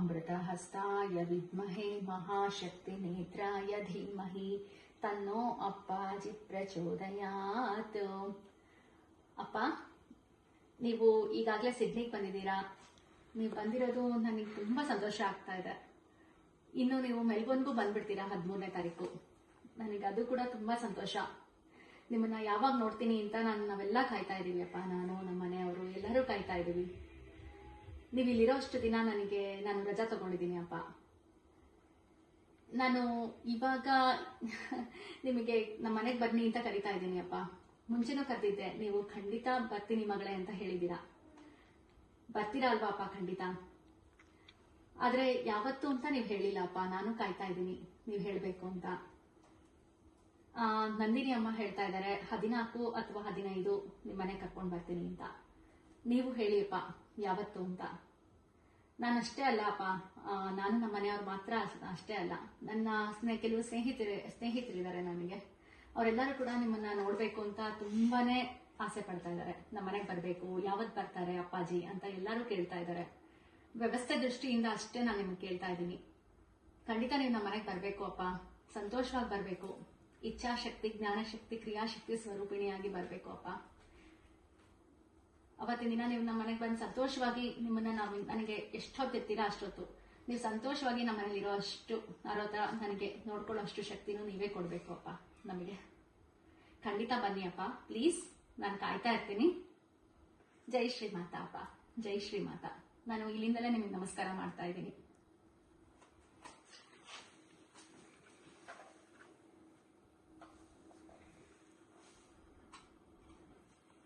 ಅಮೃತಹಸ್ತಾಯ ವಿದ್ಮಹೇ ಮಹಾಶಕ್ತಿನೇತ್ರಾಯ ಧೀಮಹಿ ತನ್ನೋ ಅಪ್ಪಾಜಿ ಪ್ರಚೋದಯಾತ್. ಅಪ್ಪ, ನೀವು ಈಗಾಗಲೇ ಸಿಡ್ನಿಗೆ ಬಂದಿದ್ದೀರಾ. ನೀವು ಬಂದಿರೋದು ನನಗೆ ತುಂಬ ಸಂತೋಷ ಆಗ್ತಾ ಇದೆ. ಇನ್ನು ನೀವು ಮೆಲ್ಬೋರ್ನ್ಗೂ ಬಂದ್ಬಿಡ್ತೀರಾ 13ನೇ ತಾರೀಕು. ನನಗೆ ಅದು ಕೂಡ ತುಂಬ ಸಂತೋಷ. ನಿಮ್ಮನ್ನ ಯಾವಾಗ ನೋಡ್ತೀನಿ ಅಂತ ನಾವೆಲ್ಲ ಕಾಯ್ತಾ ಇದ್ದೀವಿ ಅಪ್ಪ. ನಾನು, ನಮ್ಮ ಮನೆಯವರು ಎಲ್ಲರೂ ಕಾಯ್ತಾ ಇದ್ದೀವಿ. ನೀವು ಇಲ್ಲಿರೋಷ್ಟು ದಿನ ನಾನು ರಜಾ ತಗೊಂಡಿದ್ದೀನಿ ಅಪ್ಪ. ನಾನು ಇವಾಗ ನಿಮಗೆ ನಮ್ಮ ಮನೆಗೆ ಬನ್ನಿ ಅಂತ ಕರಿತಾ ಇದ್ದೀನಿ ಅಪ್ಪ. ಮುಂಚೆನೂ ಕರೆದಿದ್ದೆ, ನೀವು ಖಂಡಿತ ಬರ್ತೀನಿ ಮಗಳೇ ಅಂತ ಹೇಳಿದ್ದೀರಾ. ಬರ್ತೀರಾ ಅಲ್ವಾ ಅಪ್ಪ? ಖಂಡಿತ. ಆದ್ರೆ ಯಾವತ್ತು ಅಂತ ನೀವು ಹೇಳಿಲ್ಲ ಅಪ್ಪ. ನಾನು ಕಾಯ್ತಾ ಇದ್ದೀನಿ ನೀವು ಹೇಳಬೇಕು ಅಂತ. ನಂದಿನಿ ಅಮ್ಮ ಹೇಳ್ತಾ ಇದ್ದಾರೆ 14 ಅಥವಾ 15 ನಿಮ್ಮ ಮನೆ ಕರ್ಕೊಂಡು ಬರ್ತೀನಿ ಅಂತ. ನೀವು ಹೇಳಿ ಅಪ್ಪ ಯಾವತ್ತು ಅಂತ. ನಾನಷ್ಟೇ ಅಲ್ಲ ಅಪ್ಪ, ನಾನು ನಮ್ಮ ಮನೆಯವ್ರು ಮಾತ್ರ ಅಷ್ಟೇ ಅಲ್ಲ, ನನ್ನ ಕೆಲವು ಸ್ನೇಹಿತರಿದ್ದಾರೆ ನನಗೆ. ಅವರೆಲ್ಲರೂ ಕೂಡ ನಿಮ್ಮನ್ನ ನೋಡ್ಬೇಕು ಅಂತ ತುಂಬಾನೇ ಆಸೆ ಪಡ್ತಾ ಇದ್ದಾರೆ. ನಮ್ಮ ಮನೆಗೆ ಬರಬೇಕು, ಯಾವತ್ತು ಬರ್ತಾರೆ ಅಪ್ಪಾಜಿ ಅಂತ ಎಲ್ಲರೂ ಕೇಳ್ತಾ ಇದ್ದಾರೆ. ವ್ಯವಸ್ಥೆ ದೃಷ್ಟಿಯಿಂದ ಅಷ್ಟೇ ನಾನು ನಿಮ್ಗೆ ಕೇಳ್ತಾ ಇದ್ದೀನಿ. ಖಂಡಿತ ನೀವು ನಮ್ಮ ಮನೆಗೆ ಬರಬೇಕು ಅಪ್ಪ. ಸಂತೋಷವಾಗಿ ಬರಬೇಕು. ಇಚ್ಛಾಶಕ್ತಿ, ಜ್ಞಾನಶಕ್ತಿ, ಕ್ರಿಯಾಶಕ್ತಿ ಸ್ವರೂಪಿಣಿಯಾಗಿ ಬರಬೇಕು ಅಪ್ಪ. ಅವತ್ತಿನ ದಿನ ನೀವು ನಮ್ಮ ಮನೆಗೆ ಬಂದು ಸಂತೋಷವಾಗಿ ನಿಮ್ಮನ್ನ ನನಗೆ ಎಷ್ಟೊತ್ತಿರ್ತೀರಾ ಅಷ್ಟೊತ್ತು ನೀವು ಸಂತೋಷವಾಗಿ ನಮ್ಮ ಮನೇಲಿ ನನಗೆ ನೋಡ್ಕೊಳ್ಳೋ ಅಷ್ಟು ಶಕ್ತಿನೂ ನೀವೇ ಕೊಡಬೇಕು ಅಪ್ಪ ನಮಗೆ. ಖಂಡಿತ ಬನ್ನಿ ಅಪ್ಪ, ಪ್ಲೀಸ್. ನಾನು ಕಾಯ್ತಾ ಇರ್ತೀನಿ. ಜೈ ಶ್ರೀ ಮಾತಾ ಅಪ್ಪ, ಜೈ ಶ್ರೀ ಮಾತಾ. ನಾನು ಇಲ್ಲಿಂದಲೇ ನಿಮಗೆ ನಮಸ್ಕಾರ ಮಾಡ್ತಾ ಇದ್ದೀನಿ.